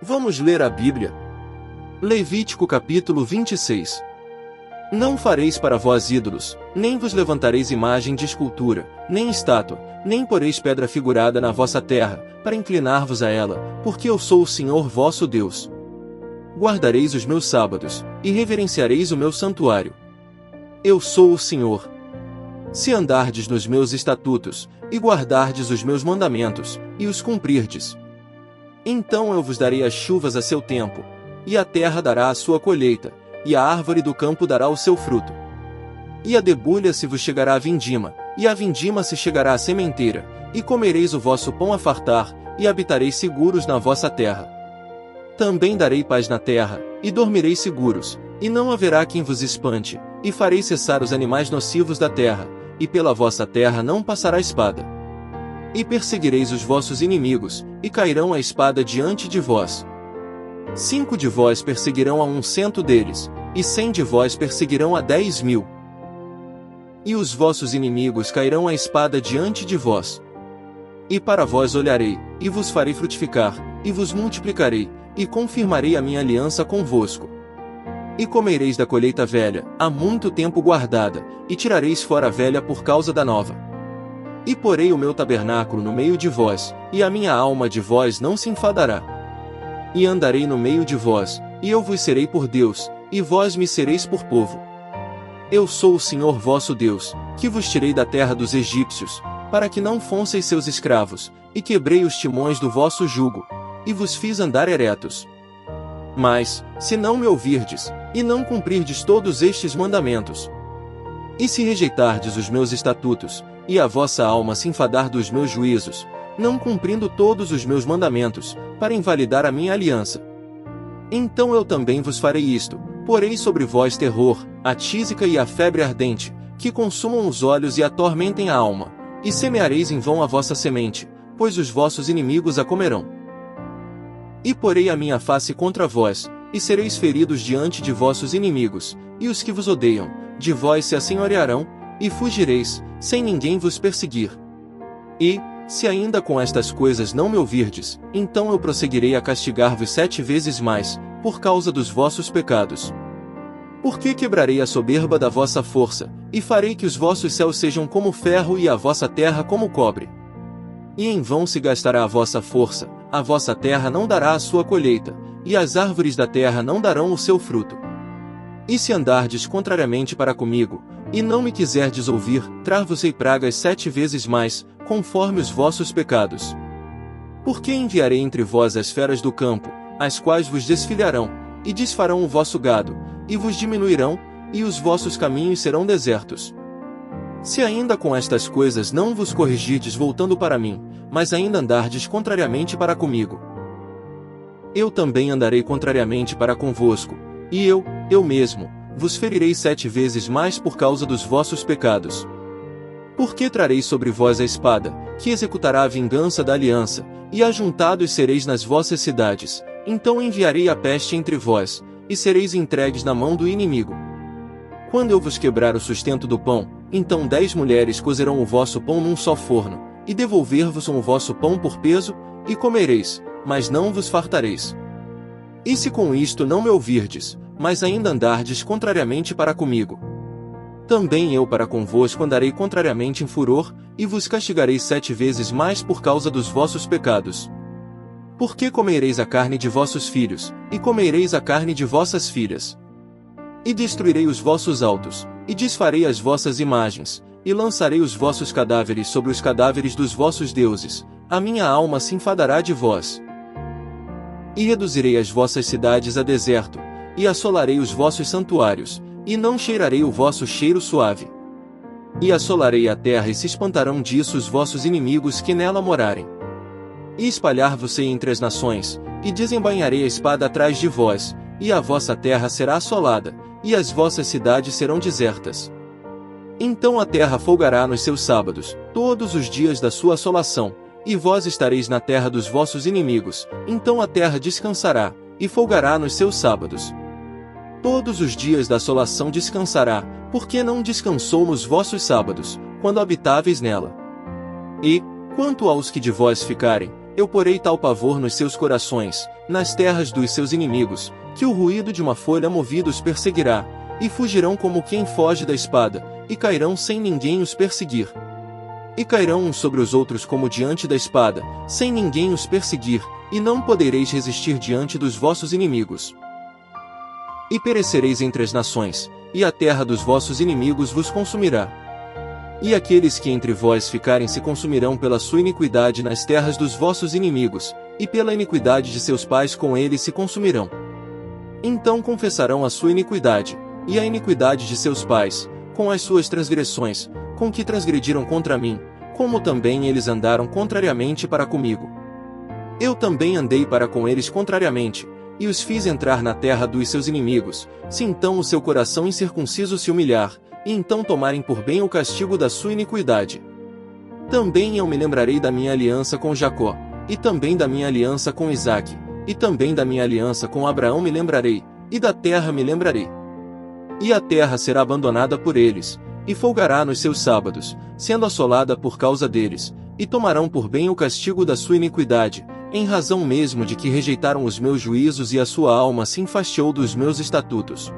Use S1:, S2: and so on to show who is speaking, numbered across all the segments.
S1: Vamos ler a Bíblia? Levítico capítulo 26. Não fareis para vós ídolos, nem vos levantareis imagem de escultura, nem estátua, nem poreis pedra figurada na vossa terra, para inclinar-vos a ela, porque eu sou o Senhor vosso Deus. Guardareis os meus sábados, e reverenciareis o meu santuário. Eu sou o Senhor. Se andardes nos meus estatutos, e guardardes os meus mandamentos, e os cumprirdes, então eu vos darei as chuvas a seu tempo, e a terra dará a sua colheita, e a árvore do campo dará o seu fruto. E a debulha se vos chegará a vindima, e a vindima se chegará à sementeira, e comereis o vosso pão a fartar, e habitareis seguros na vossa terra. Também darei paz na terra, e dormireis seguros, e não haverá quem vos espante, e farei cessar os animais nocivos da terra, e pela vossa terra não passará espada. E perseguireis os vossos inimigos, e cairão a espada diante de vós. 5 de vós perseguirão a 100 deles, e 100 de vós perseguirão a 10.000. E os vossos inimigos cairão a espada diante de vós. E para vós olharei, e vos farei frutificar, e vos multiplicarei, e confirmarei a minha aliança convosco. E comereis da colheita velha, há muito tempo guardada, e tirareis fora a velha por causa da nova. E porei o meu tabernáculo no meio de vós, e a minha alma de vós não se enfadará. E andarei no meio de vós, e eu vos serei por Deus, e vós me sereis por povo. Eu sou o Senhor vosso Deus, que vos tirei da terra dos egípcios, para que não fosseis seus escravos, e quebrei os timões do vosso jugo, e vos fiz andar eretos. Mas, se não me ouvirdes, e não cumprirdes todos estes mandamentos, e se rejeitardes os meus estatutos, e a vossa alma se enfadar dos meus juízos, não cumprindo todos os meus mandamentos, para invalidar a minha aliança, então eu também vos farei isto: porei sobre vós terror, a tísica e a febre ardente, que consumam os olhos e atormentem a alma, e semeareis em vão a vossa semente, pois os vossos inimigos a comerão. E porei a minha face contra vós, e sereis feridos diante de vossos inimigos, e os que vos odeiam, de vós se assenhorearão, e fugireis, sem ninguém vos perseguir. E, se ainda com estas coisas não me ouvirdes, então eu prosseguirei a castigar-vos 7 vezes mais, por causa dos vossos pecados. Porque quebrarei a soberba da vossa força, e farei que os vossos céus sejam como ferro e a vossa terra como cobre. E em vão se gastará a vossa força, a vossa terra não dará a sua colheita, e as árvores da terra não darão o seu fruto. E se andardes contrariamente para comigo, e não me quiserdes ouvir, trar-vos-ei pragas 7 vezes mais, conforme os vossos pecados. Porque enviarei entre vós as feras do campo, as quais vos desfilharão, e desfarão o vosso gado, e vos diminuirão, e os vossos caminhos serão desertos. Se ainda com estas coisas não vos corrigirdes voltando para mim, mas ainda andardes contrariamente para comigo, eu também andarei contrariamente para convosco, e eu mesmo, vos ferirei 7 vezes mais por causa dos vossos pecados. Porque trarei sobre vós a espada, que executará a vingança da aliança, e ajuntados sereis nas vossas cidades, então enviarei a peste entre vós, e sereis entregues na mão do inimigo. Quando eu vos quebrar o sustento do pão, então 10 mulheres cozerão o vosso pão num só forno, e devolver-vos o vosso pão por peso, e comereis, mas não vos fartareis. E se com isto não me ouvirdes, mas ainda andardes contrariamente para comigo, também eu para convosco andarei contrariamente em furor, e vos castigarei 7 vezes mais por causa dos vossos pecados. Porque comereis a carne de vossos filhos, e comereis a carne de vossas filhas. E destruirei os vossos altos, e desfarei as vossas imagens, e lançarei os vossos cadáveres sobre os cadáveres dos vossos deuses, a minha alma se enfadará de vós. E reduzirei as vossas cidades a deserto, e assolarei os vossos santuários, e não cheirarei o vosso cheiro suave. E assolarei a terra e se espantarão disso os vossos inimigos que nela morarem. E espalhar-vos-ei entre as nações, e desembainharei a espada atrás de vós, e a vossa terra será assolada, e as vossas cidades serão desertas. Então a terra folgará nos seus sábados, todos os dias da sua assolação, e vós estareis na terra dos vossos inimigos, então a terra descansará, e folgará nos seus sábados. Todos os dias da assolação descansará, porque não descansou nos vossos sábados, quando habitáveis nela. E, quanto aos que de vós ficarem, Eu porei tal pavor nos seus corações, nas terras dos seus inimigos, que o ruído de uma folha movida os perseguirá, e fugirão como quem foge da espada, e cairão sem ninguém os perseguir. E cairão uns sobre os outros como diante da espada, sem ninguém os perseguir, e não podereis resistir diante dos vossos inimigos. E perecereis entre as nações, e a terra dos vossos inimigos vos consumirá. E aqueles que entre vós ficarem se consumirão pela sua iniquidade nas terras dos vossos inimigos, e pela iniquidade de seus pais com eles se consumirão. Então confessarão a sua iniquidade, e a iniquidade de seus pais, com as suas transgressões, com que transgrediram contra mim, como também eles andaram contrariamente para comigo. Eu também andei para com eles contrariamente, e os fiz entrar na terra dos seus inimigos, se então o seu coração incircunciso se humilhar, e então tomarem por bem o castigo da sua iniquidade. Também eu me lembrarei da minha aliança com Jacó, e também da minha aliança com Isaque, e também da minha aliança com Abraão me lembrarei, e da terra me lembrarei. E a terra será abandonada por eles, e folgará nos seus sábados, sendo assolada por causa deles, e tomarão por bem o castigo da sua iniquidade, em razão mesmo de que rejeitaram os meus juízos e a sua alma se enfastiou dos meus estatutos.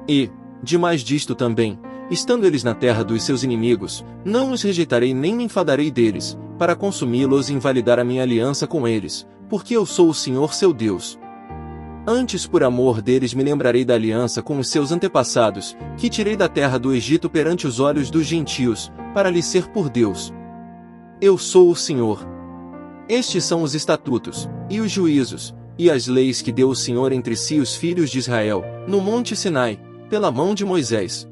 S1: E, demais disto também, estando eles na terra dos seus inimigos, não os rejeitarei nem me enfadarei deles, para consumi-los e invalidar a minha aliança com eles, porque eu sou o Senhor seu Deus. Antes por amor deles me lembrarei da aliança com os seus antepassados, que tirei da terra do Egito perante os olhos dos gentios, para lhes ser por Deus. Eu sou o Senhor. Estes são os estatutos, e os juízos, e as leis que deu o Senhor entre si os filhos de Israel, no monte Sinai, pela mão de Moisés.